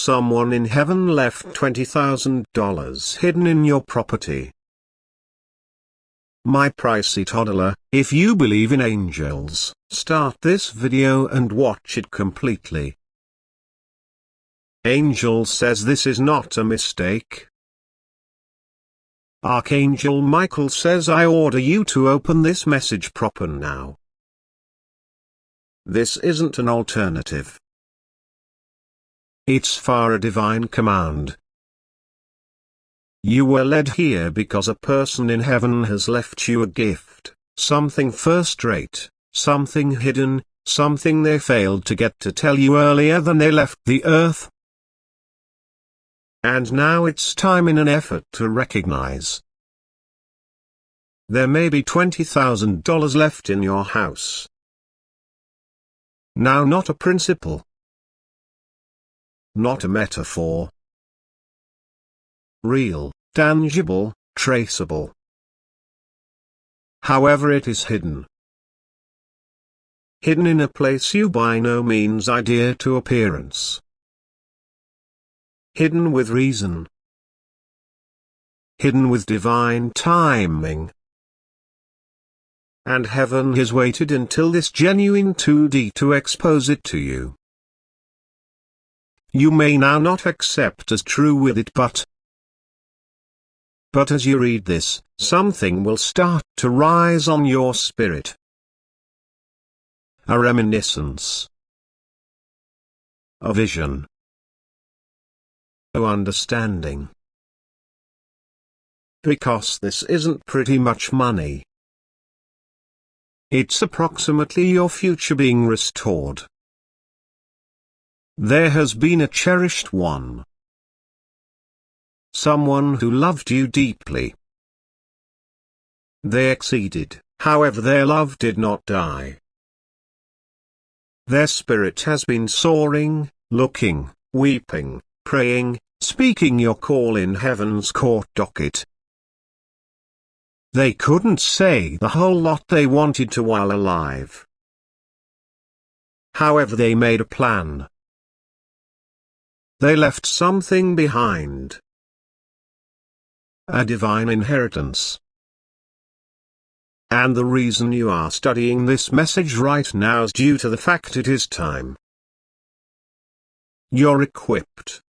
Someone in heaven left $20,000 hidden in your property. My pricey toddler, if you believe in angels, start this video and watch it completely. Angel says this is not a mistake. Archangel Michael says I order you to open this message proper now. This isn't an alternative. It's far a divine command. You were led here because a person in heaven has left you a gift, something first-rate, something hidden, something they failed to get to tell you earlier than they left the earth. And now it's time in an effort to recognize. There may be $20,000 left in your house. Now, not a principle. Not a metaphor. Real, tangible, traceable. However, it is hidden. Hidden in a place you by no means idea to appearance. Hidden with reason. Hidden with divine timing. And heaven has waited until this genuine 2D to expose it to you. You may now not accept as true with it, but as you read this, something will start to rise on your spirit. A reminiscence. A vision. A understanding. Because this isn't pretty much money. It's approximately your future being restored. There has been a cherished one. Someone who loved you deeply. They exceeded, however their love did not die. Their spirit has been soaring, looking, weeping, praying, speaking your call in heaven's court docket. They couldn't say the whole lot they wanted to while alive. However, they made a plan. They left something behind. A divine inheritance. And the reason you are studying this message right now is due to the fact it is time. You're equipped.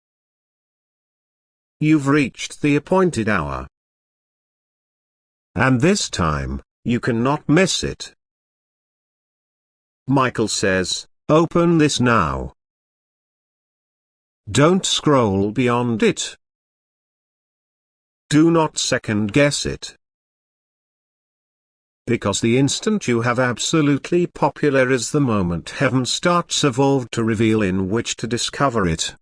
You've reached the appointed hour. And this time, you cannot miss it. Michael says, open this now. Don't scroll beyond it. Do not second guess it. Because the instant you have absolutely popular is the moment heaven starts evolved to reveal in which to discover it.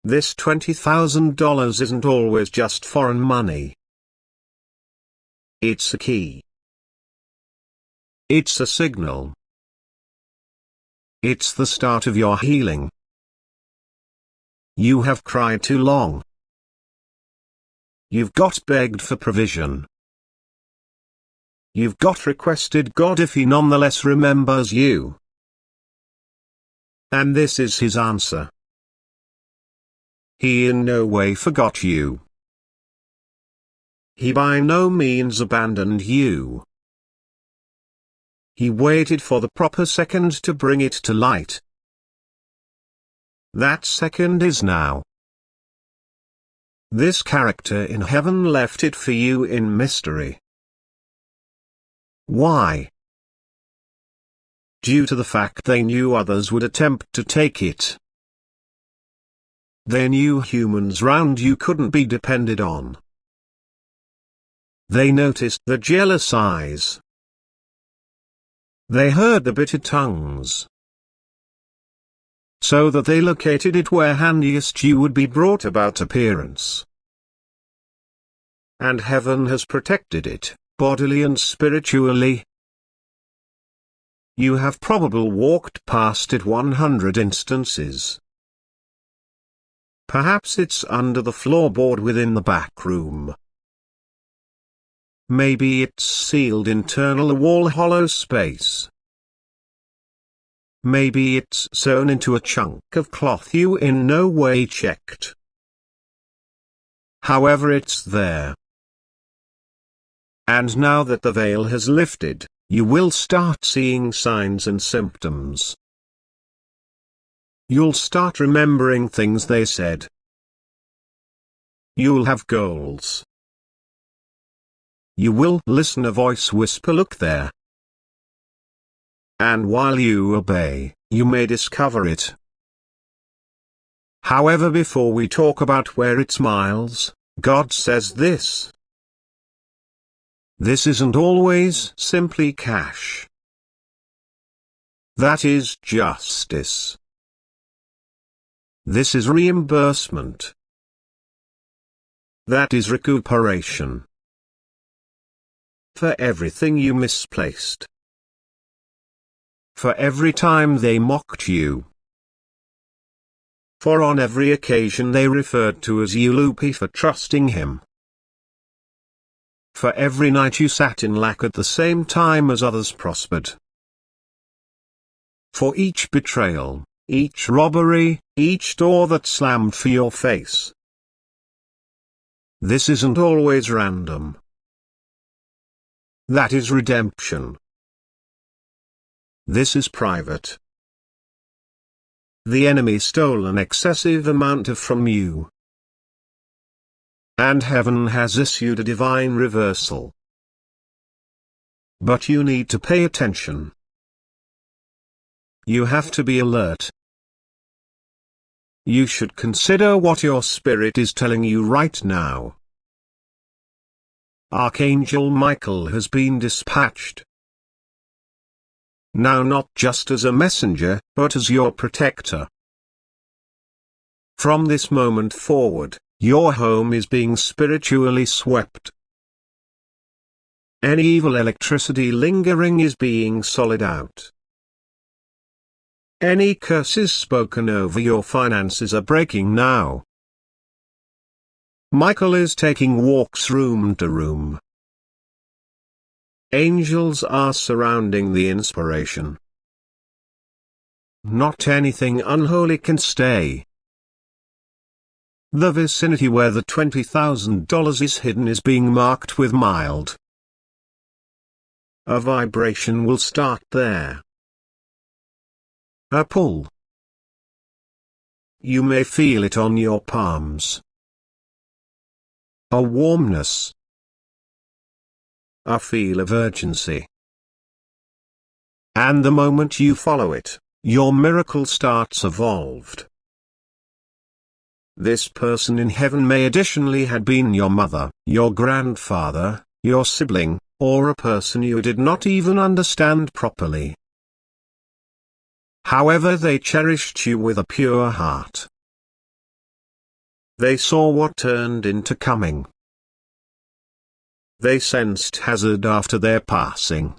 This $20,000 isn't always just foreign money. It's a key. It's a signal. It's the start of your healing. You have cried too long. You've got begged for provision. You've got requested God if He nonetheless remembers you. And this is His answer. He in no way forgot you. He by no means abandoned you. He waited for the proper second to bring it to light. That second is now. This character in heaven left it for you in mystery. Why? Due to the fact they knew others would attempt to take it. They knew humans round you couldn't be depended on. They noticed the jealous eyes. They heard the bitter tongues. So that they located it where handiest you would be brought about appearance. And heaven has protected it, bodily and spiritually. You have probably walked past it 100 instances. Perhaps it's under the floorboard within the back room. Maybe it's sealed internal a wall hollow space. maybe it's sewn into a chunk of cloth you in no way checked. However, it's there. And now that the veil has lifted, you will start seeing signs and symptoms. You'll start remembering things they said. You'll have goals. You will listen a voice whisper, "Look there." And while you obey, you may discover it. However, before we talk about where it smiles, God says this. This isn't always simply cash. That is justice. This is reimbursement. That is recuperation. For everything you misplaced. For every time they mocked you. For on every occasion they referred to as you loopy for trusting him. For every night you sat in lack at the same time as others prospered. For each betrayal, each robbery, each door that slammed for your face. This isn't always random. That is redemption. This is private. The enemy stole an excessive amount from you. And heaven has issued a divine reversal. But you need to pay attention. You have to be alert. You should consider what your spirit is telling you right now. Archangel Michael has been dispatched. Now, not just as a messenger, but as your protector. From this moment forward, your home is being spiritually swept. Any evil electricity lingering is being solid out. Any curses spoken over your finances are breaking now. Michael is taking walks room to room. Angels are surrounding the inspiration. Not anything unholy can stay. The vicinity where the $20,000 is hidden is being marked with mild. A vibration will start there. A pull. You may feel it on your palms. A warmness. A feel of urgency. And the moment you follow it, your miracle starts evolved. This person in heaven may additionally have been your mother, your grandfather, your sibling, or a person you did not even understand properly. However, they cherished you with a pure heart. They saw what turned into coming. They sensed hazard after their passing.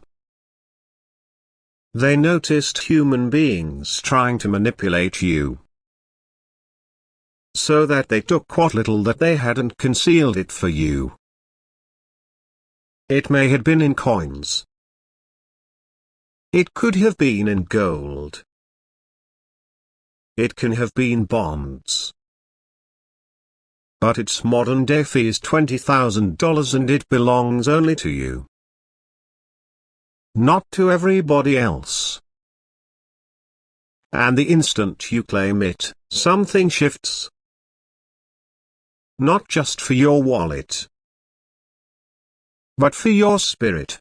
They noticed human beings trying to manipulate you. So that they took what little that they had and concealed it for you. It may have been in coins. It could have been in gold. It can have been bonds. But its modern day fee is $20,000 and it belongs only to you. Not to everybody else. And the instant you claim it, something shifts. Not just for your wallet, but for your spirit.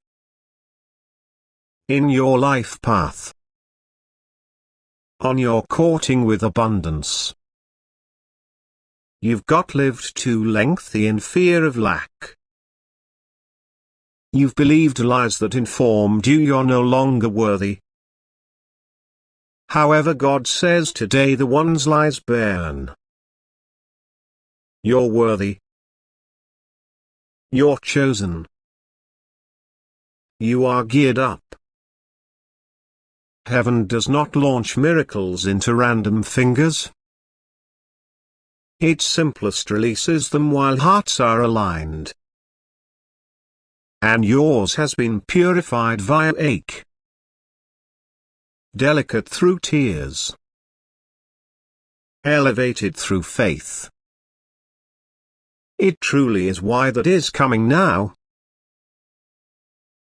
In your life path. On your courting with abundance. You've got lived too lengthy in fear of lack. You've believed lies that informed you you're no longer worthy. However, God says today the one's lies burn. You're worthy. You're chosen. You are geared up. Heaven does not launch miracles into random fingers. It simplest releases them while hearts are aligned. And yours has been purified via ache. delicate through tears, elevated through faith. It truly is why that is coming now.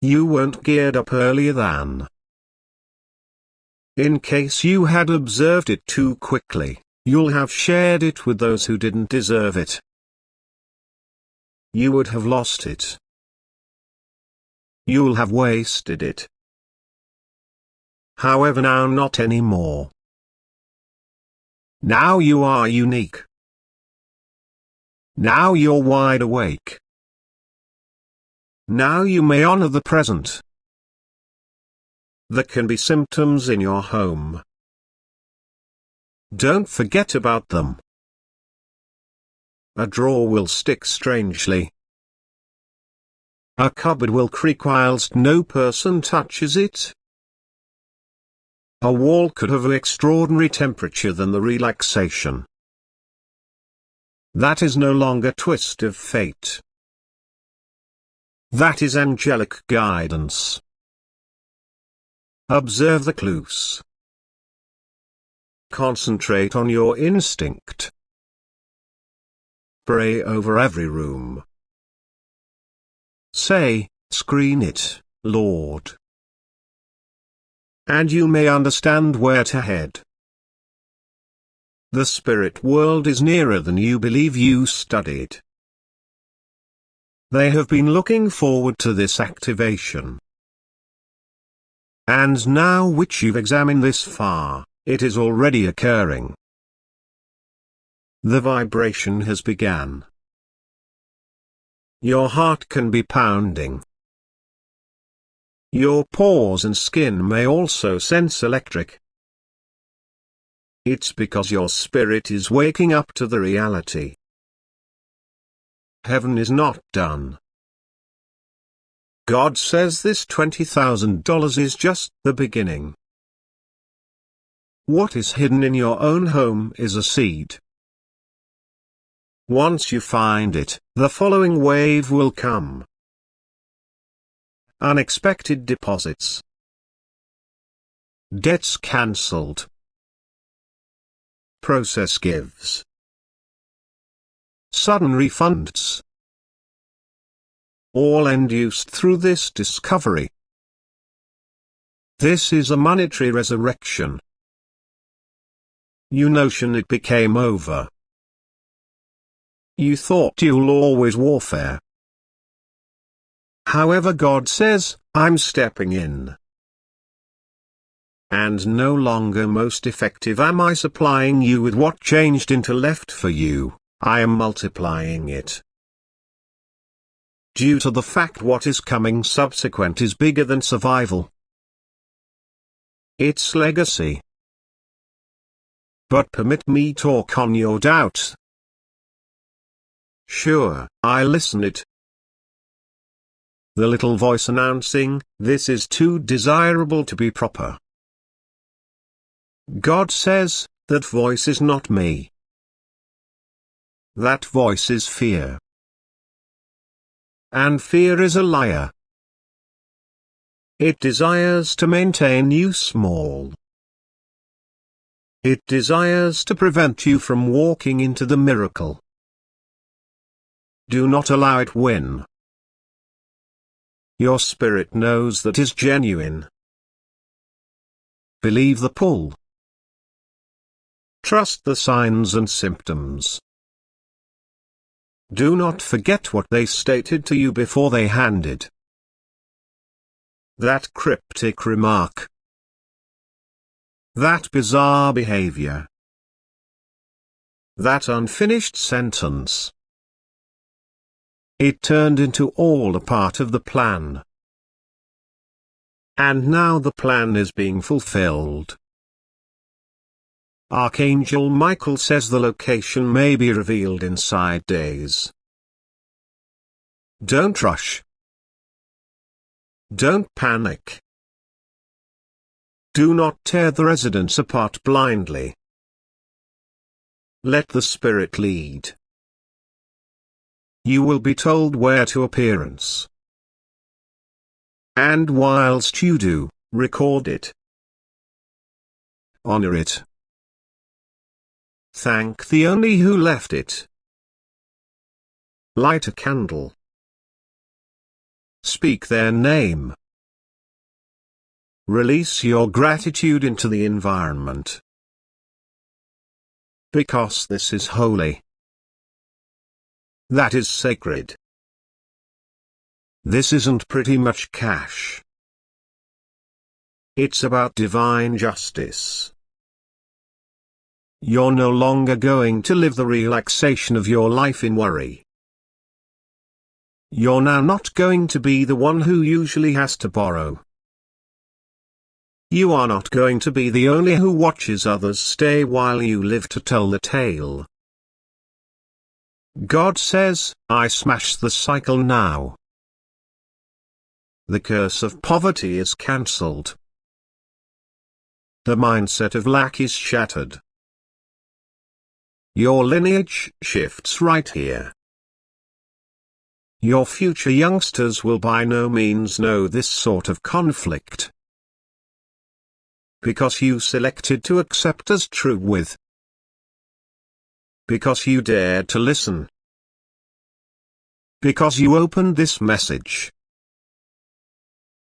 You weren't geared up earlier than. In case you had observed it too quickly, you'll have shared it with those who didn't deserve it. You would have lost it. You'll have wasted it. However, now not anymore. Now you are unique. Now you're wide awake. Now you may honor the present. There can be symptoms in your home. Don't forget about them. A drawer will stick strangely. A cupboard will creak whilst no person touches it. A wall could have an extraordinary temperature than the relaxation. That is no longer twist of fate. That is angelic guidance. Observe the clues. Concentrate on your instinct. Pray over every room. Say, screen it, Lord. And you may understand where to head. The spirit world is nearer than you believe. You studied. They have been looking forward to this activation. And now which you've examined this far, it is already occurring. The vibration has begun. Your heart can be pounding. Your pores and skin may also sense electric. It's because your spirit is waking up to the reality. Heaven is not done. God says this $20,000 is just the beginning. What is hidden in your own home is a seed. Once you find it, the following wave will come. Unexpected deposits. Debts cancelled. Process gives. Sudden refunds. All induced through this discovery. This is a monetary resurrection. You notion it became over. You thought you'll always warfare. However, God says, I'm stepping in. And no longer most effective am I supplying you with what changed into left for you, I am multiplying it. Due to the fact what is coming subsequent is bigger than survival. It's legacy. But permit me talk on your doubt. Sure, I listen it. The little voice announcing, this is too desirable to be proper. God says, that voice is not me. That voice is fear. And fear is a liar. It desires to maintain you small. It desires to prevent you from walking into the miracle. Do not allow it win. Your spirit knows that is genuine. Believe the pull. Trust the signs and symptoms. Do not forget what they stated to you before they handed that cryptic remark. That bizarre behavior. That unfinished sentence. It turned into all a part of the plan. And now the plan is being fulfilled. Archangel Michael says the location may be revealed inside days. Don't rush. Don't panic. Do not tear the residence apart blindly. Let the Spirit lead. You will be told where to appearance. And whilst you do, record it. honor it. Thank the only who left it. Light a candle. Speak their name. Release your gratitude into the environment. Because this is holy. That is sacred. This isn't pretty much cash. It's about divine justice. You're no longer going to live the relaxation of your life in worry. You're now not going to be the one who usually has to borrow. You are not going to be the only who watches others stay while you live to tell the tale. God says, I smash the cycle now. The curse of poverty is cancelled. The mindset of lack is shattered. Your lineage shifts right here. Your future youngsters will by no means know this sort of conflict. Because you selected to accept as true with. Because you dared to listen. Because you opened this message.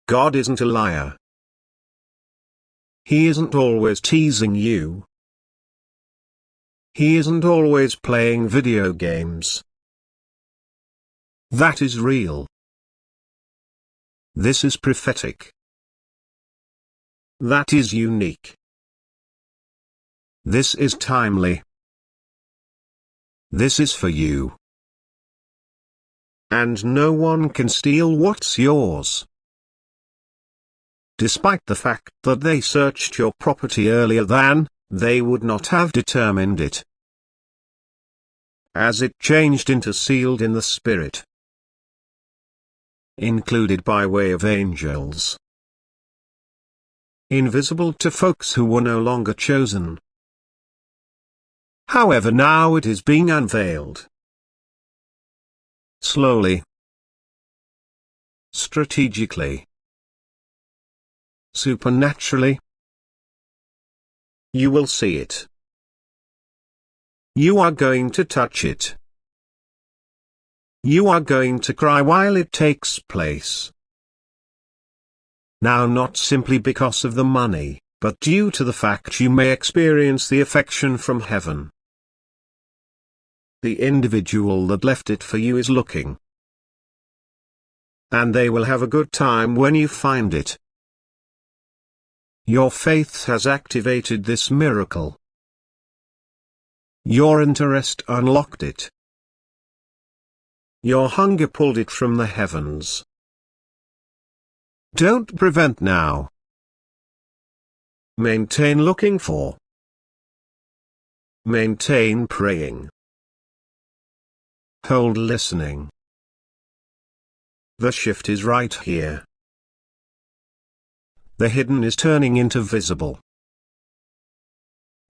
God isn't a liar. He isn't always teasing you. He isn't always playing video games. That is real. This is prophetic. That is unique. This is timely. This is for you. And no one can steal what's yours. Despite the fact that they searched your property earlier than, they would not have determined it. As it changed into sealed in the spirit. Included by way of angels. Invisible to folks who were no longer chosen. However, now it is being unveiled. Slowly. Strategically. Supernaturally. You will see it. You are going to touch it. You are going to cry while it takes place. Now, not simply because of the money, but due to the fact you may experience the affection from heaven. The individual that left it for you is looking. And they will have a good time when you find it. Your faith has activated this miracle. Your interest unlocked it. Your hunger pulled it from the heavens. Don't prevent now. Maintain looking for. Maintain praying. Hold listening. The shift is right here. The hidden is turning into visible.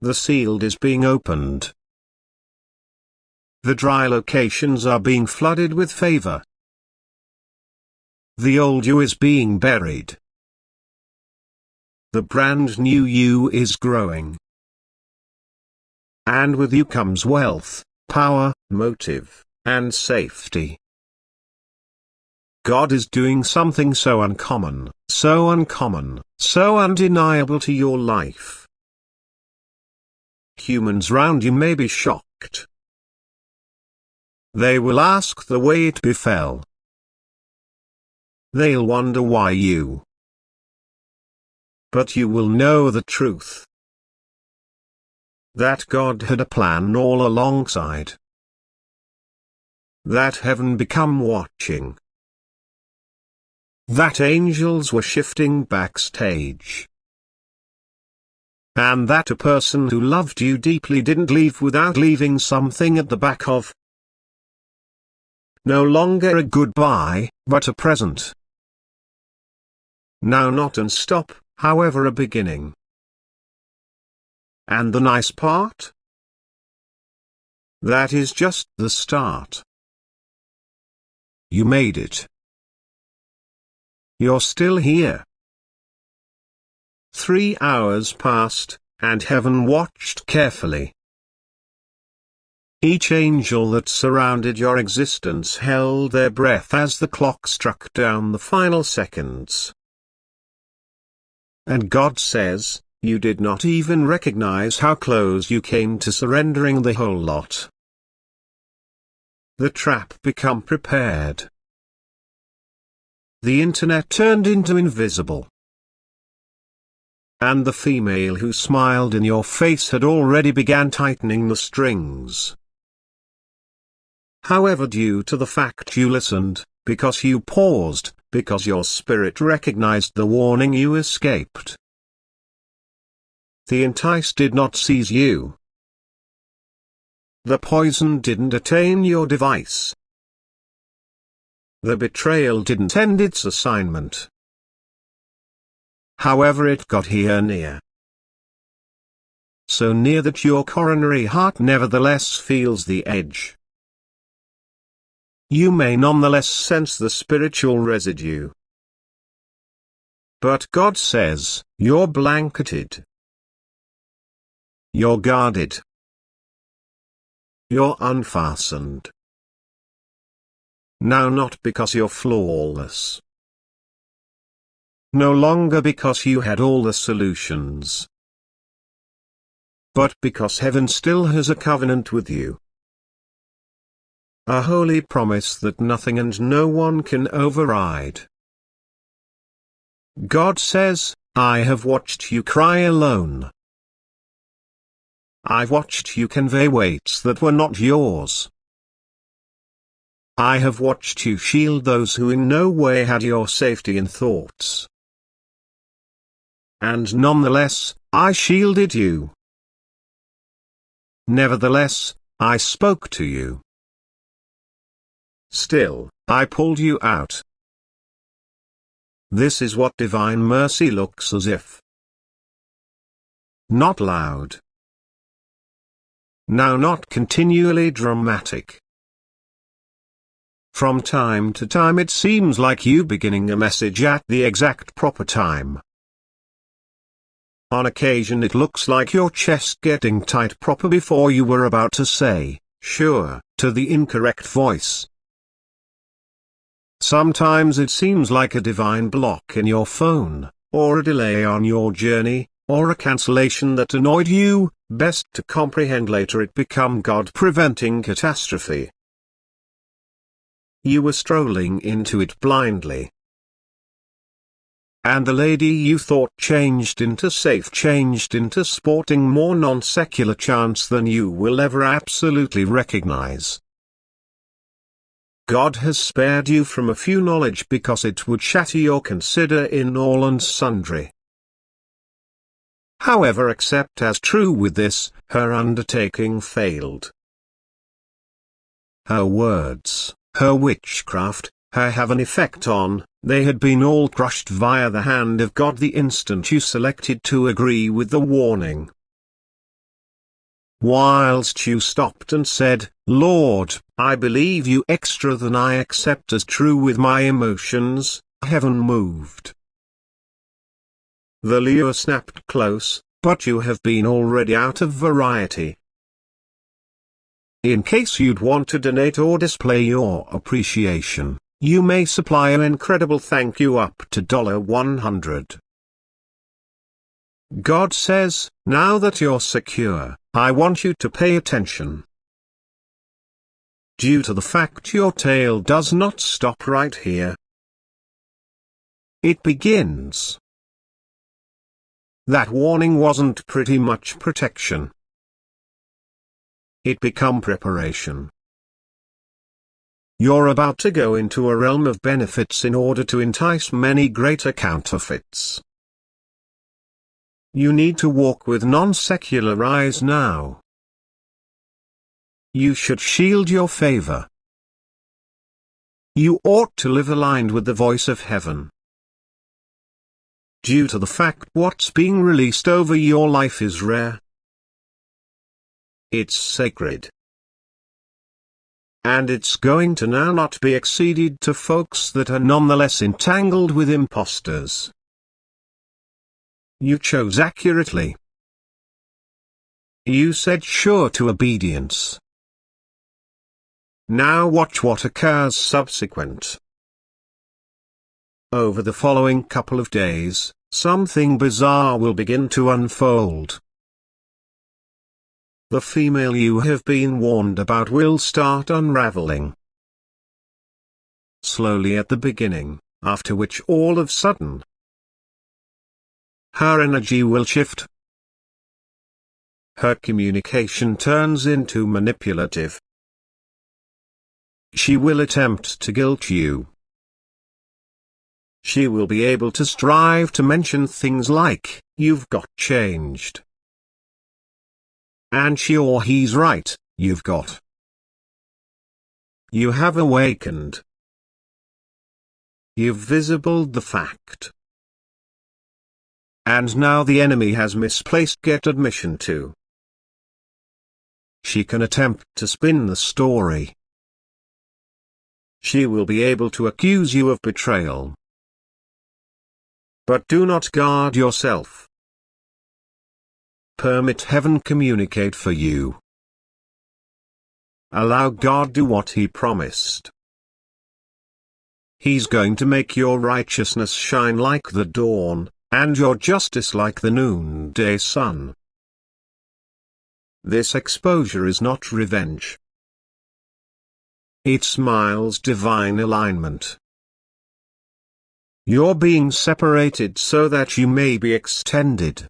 The sealed is being opened. The dry locations are being flooded with favor. The old you is being buried. The brand new you is growing. And with you comes wealth, power, motive, and safety. God is doing something so uncommon, so undeniable to your life. Humans round you may be shocked. They will ask the way it befell. They'll wonder why you. But you will know the truth. That God had a plan all alongside. That heaven become watching. That angels were shifting backstage. And that a person who loved you deeply didn't leave without leaving something at the back of. No longer a goodbye, but a present. Now not and stop, however a beginning. And the nice part? That is just the start. You made it. You're still here. 3 hours passed, and heaven watched carefully. Each angel that surrounded your existence held their breath as the clock struck down the final seconds. And God says, you did not even recognize how close you came to surrendering the whole lot. The trap become prepared. The internet turned into invisible. And the female who smiled in your face had already began tightening the strings. However, due to the fact you listened, because you paused, because your spirit recognized the warning, you escaped. The entice did not seize you. The poison didn't attain your device. The betrayal didn't end its assignment. However, it got here near. So near that your coronary heart nevertheless feels the edge. You may nonetheless sense the spiritual residue. But God says, you're blanketed. You're guarded. You're unfastened. Now not because you're flawless. No longer because you had all the solutions. But because heaven still has a covenant with you. A holy promise that nothing and no one can override. God says, I have watched you cry alone. I've watched you convey weights that were not yours. I have watched you shield those who in no way had your safety in thoughts. And nonetheless, I shielded you. Nevertheless, I spoke to you. Still, I pulled you out. This is what divine mercy looks as if. Not loud. Now not continually dramatic. From time to time it seems like you beginning a message at the exact proper time. On occasion it looks like your chest getting tight proper before you were about to say, sure, to the incorrect voice. Sometimes it seems like a divine block in your phone, or a delay on your journey, or a cancellation that annoyed you. Best to comprehend later it become God preventing catastrophe. You were strolling into it blindly. And the lady you thought changed into safe changed into sporting more non-secular chance than you will ever absolutely recognize. God has spared you from a few knowledge because it would shatter your consider in all and sundry. However, accept as true with this, her undertaking failed. Her words, her witchcraft, her have an effect on, they had been all crushed via the hand of God the instant you selected to agree with the warning. Whilst you stopped and said, Lord, I believe you extra than I accept as true with my emotions, heaven moved. The lure snapped close, but you have been already out of variety. In case you'd want to donate or display your appreciation, you may supply an incredible thank you up to $100. God says, now that you're secure, I want you to pay attention. Due to the fact your tale does not stop right here. It begins. That warning wasn't pretty much protection. It become preparation. You're about to go into a realm of benefits in order to entice many greater counterfeits. You need to walk with non-secular eyes now. You should shield your favor. You ought to live aligned with the voice of heaven. Due to the fact what's being released over your life is rare. It's sacred. And it's going to now not be exceeded to folks that are nonetheless entangled with imposters. You chose accurately. You said sure to obedience. Now watch what occurs subsequent. Over the following couple of days, something bizarre will begin to unfold. The female you have been warned about will start unraveling. Slowly at the beginning, after which all of a sudden, her energy will shift. Her communication turns into manipulative. She will attempt to guilt you. She will be able to strive to mention things like, "You've got changed." And she or he's right, "You've got. You have awakened. You've visibled the fact." And now the enemy has misplaced get admission to. She can attempt to spin the story. She will be able to accuse you of betrayal. But do not guard yourself. Permit heaven communicate for you. Allow God do what He promised. He's going to make your righteousness shine like the dawn, and your justice like the noonday sun. This exposure is not revenge. It smiles divine alignment. You're being separated so that you may be extended.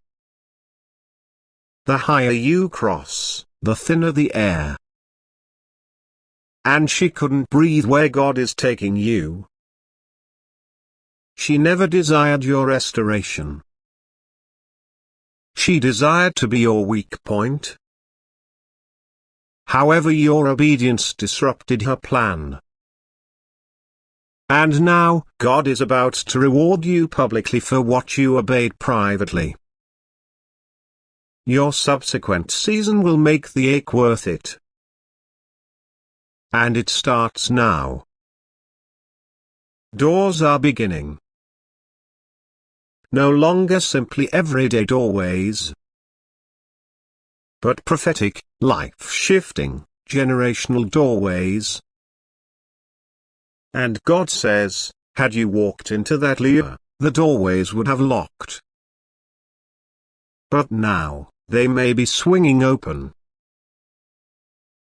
The higher you cross, the thinner the air. And she couldn't breathe where God is taking you. She never desired your restoration. She desired to be your weak point. However, your obedience disrupted her plan. And now, God is about to reward you publicly for what you obeyed privately. Your subsequent season will make the ache worth it. And it starts now. Doors are beginning. No longer simply everyday doorways, but prophetic, life-shifting, generational doorways. And God says, had you walked into that lure, the doorways would have locked. But now, they may be swinging open.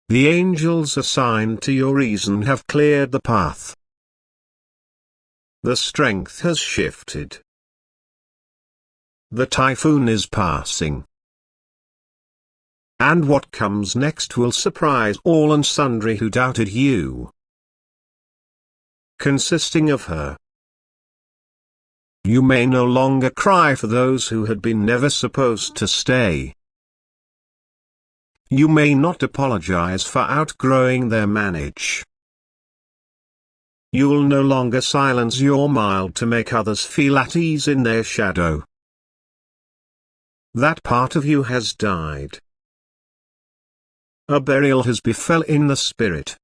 The angels assigned to your reason have cleared the path. The strength has shifted. The typhoon is passing. And what comes next will surprise all and sundry who doubted you. Consisting of her. You may no longer cry for those who had been never supposed to stay. You may not apologize for outgrowing their manage. You'll no longer silence your mild to make others feel at ease in their shadow. That part of you has died. A burial has befell in the spirit.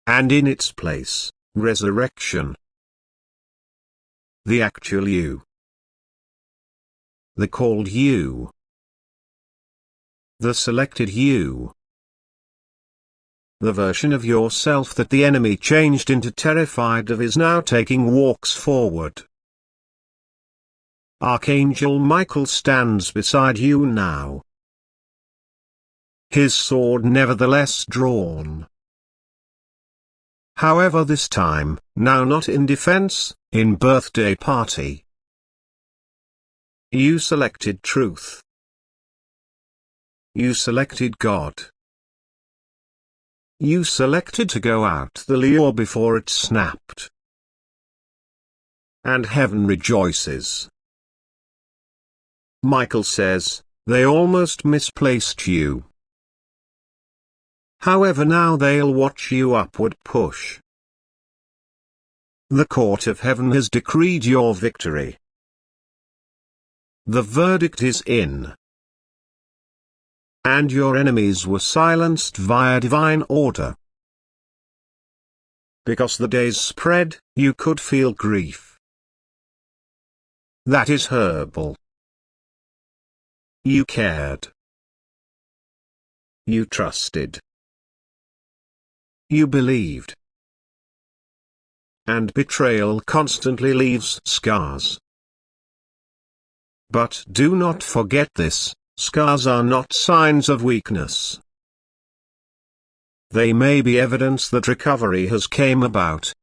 And in its place, resurrection. The actual you. The called you. The selected you. The version of yourself that the enemy changed into terrified of is now taking walks forward. Archangel Michael stands beside you now. His sword nevertheless drawn. However, this time, now not in defense, in birthday party. You selected truth. You selected God. You selected to go out the lure before it snapped. And heaven rejoices. Michael says, they almost misplaced you. However, now they'll watch you upward push. The court of heaven has decreed your victory. The verdict is in. And your enemies were silenced via divine order. Because the days spread, you could feel grief. That is herbal. You cared. You trusted. You believed. And betrayal constantly leaves scars. But do not forget this, scars are not signs of weakness. They may be evidence that recovery has came about.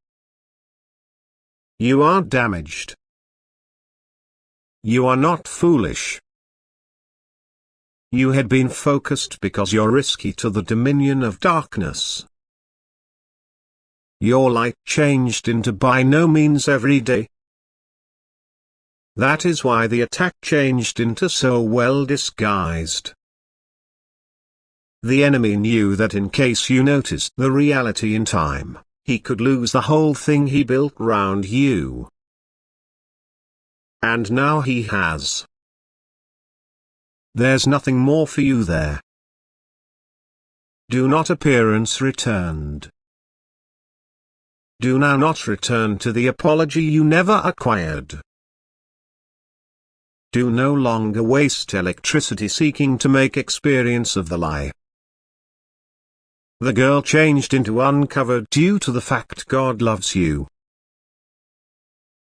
You aren't damaged. You are not foolish. You had been focused because you're risky to the dominion of darkness. Your light changed into by no means every day. That is why the attack changed into so well disguised. The enemy knew that in case you noticed the reality in time, he could lose the whole thing he built round you. And now he has. There's nothing more for you there. Do not appearance returned. Do now not return to the apology you never acquired. Do no longer waste electricity seeking to make experience of the lie. The girl changed into uncovered due to the fact God loves you.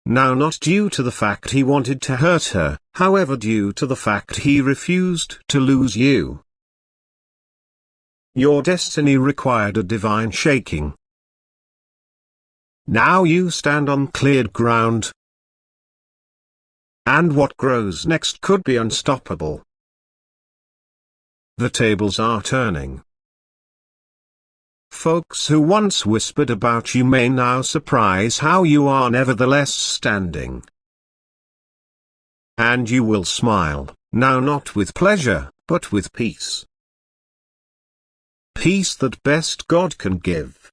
Now not due to the fact he wanted to hurt her, however due to the fact he refused to lose you. Your destiny required a divine shaking. Now you stand on cleared ground. And what grows next could be unstoppable. The tables are turning. Folks who once whispered about you may now surprise how you are nevertheless standing. And you will smile, now not with pleasure, but with peace. Peace that best God can give.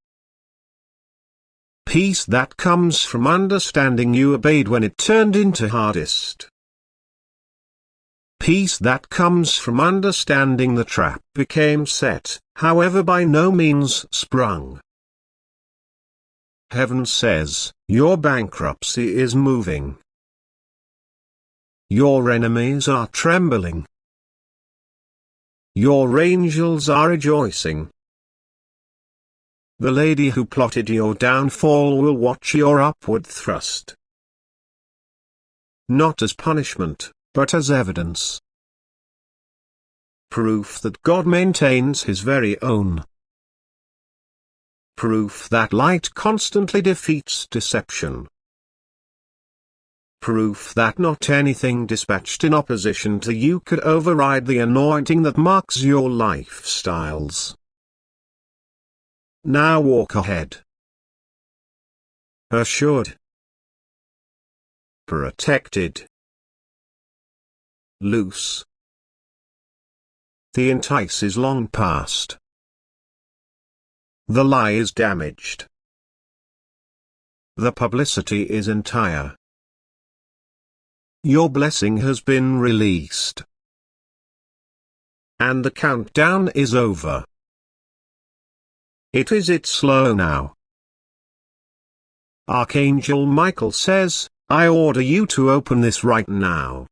Peace that comes from understanding you obeyed when it turned into hardest. Peace that comes from understanding the trap became set, however by no means sprung. Heaven says, your bankruptcy is moving. Your enemies are trembling. Your angels are rejoicing. The lady who plotted your downfall will watch your upward thrust. Not as punishment, but as evidence. Proof that God maintains his very own. Proof that light constantly defeats deception. Proof that not anything dispatched in opposition to you could override the anointing that marks your lifestyles. Now walk ahead. Assured. Protected. Loose. The entice is long past. The lie is damaged. The publicity is entire. Your blessing has been released. And the countdown is over. It's slow now. Archangel Michael says, I order you to open this right now.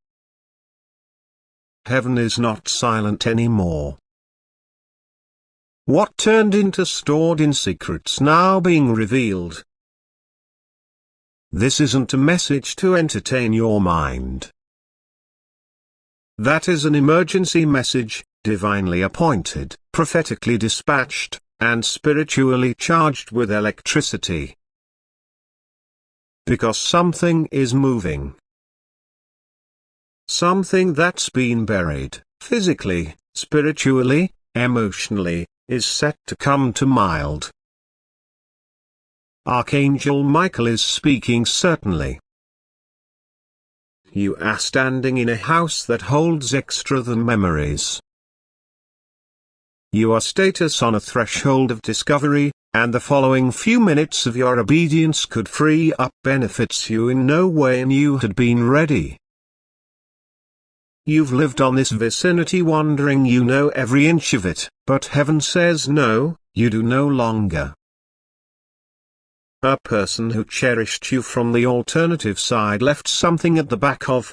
Heaven is not silent anymore. What turned into stored in secrets now being revealed. This isn't a message to entertain your mind. That is an emergency message, divinely appointed, prophetically dispatched, and spiritually charged with electricity. Because something is moving. Something that's been buried, physically, spiritually, emotionally, is set to come to mild. Archangel Michael is speaking certainly. You are standing in a house that holds extra than memories. You are status on a threshold of discovery, and the following few minutes of your obedience could free up benefits you in no way knew had been ready. You've lived on this vicinity wondering you know every inch of it, but heaven says no, you do no longer. A person who cherished you from the alternative side left something at the back of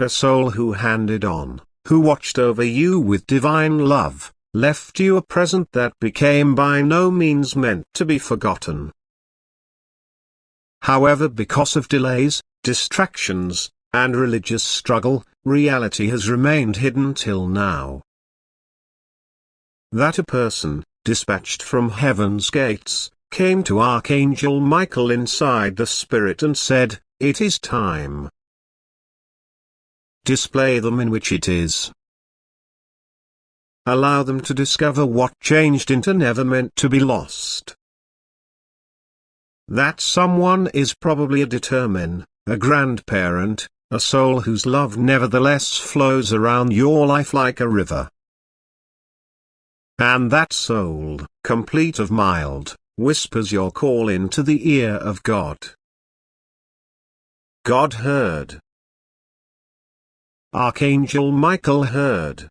a soul who handed on, who watched over you with divine love, left you a present that became by no means meant to be forgotten. However, because of delays, distractions, and religious struggle, reality has remained hidden till now. That a person, dispatched from heaven's gates, came to Archangel Michael inside the spirit and said, "It is time. Display them in which it is. Allow them to discover what changed into never meant to be lost." That someone is probably a determine, a grandparent, a soul whose love nevertheless flows around your life like a river. And that soul, complete of mild, whispers your call into the ear of God. God heard. Archangel Michael heard.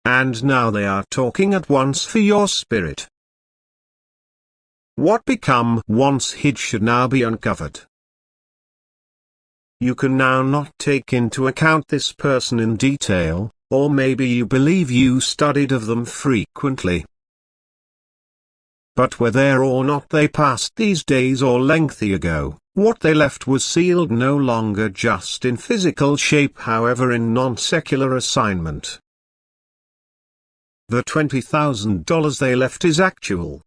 And now they are talking at once for your spirit. What become once hid should now be uncovered. You can now not take into account this person in detail, or maybe you believe you studied of them frequently. But whether or not they passed these days or lengthy ago, what they left was sealed no longer just in physical shape, however in non-secular assignment. The $20,000 they left is actual.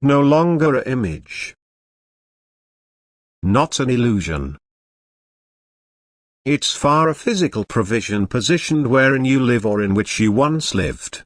No longer an image. Not an illusion. It's far a physical provision positioned wherein you live or in which you once lived.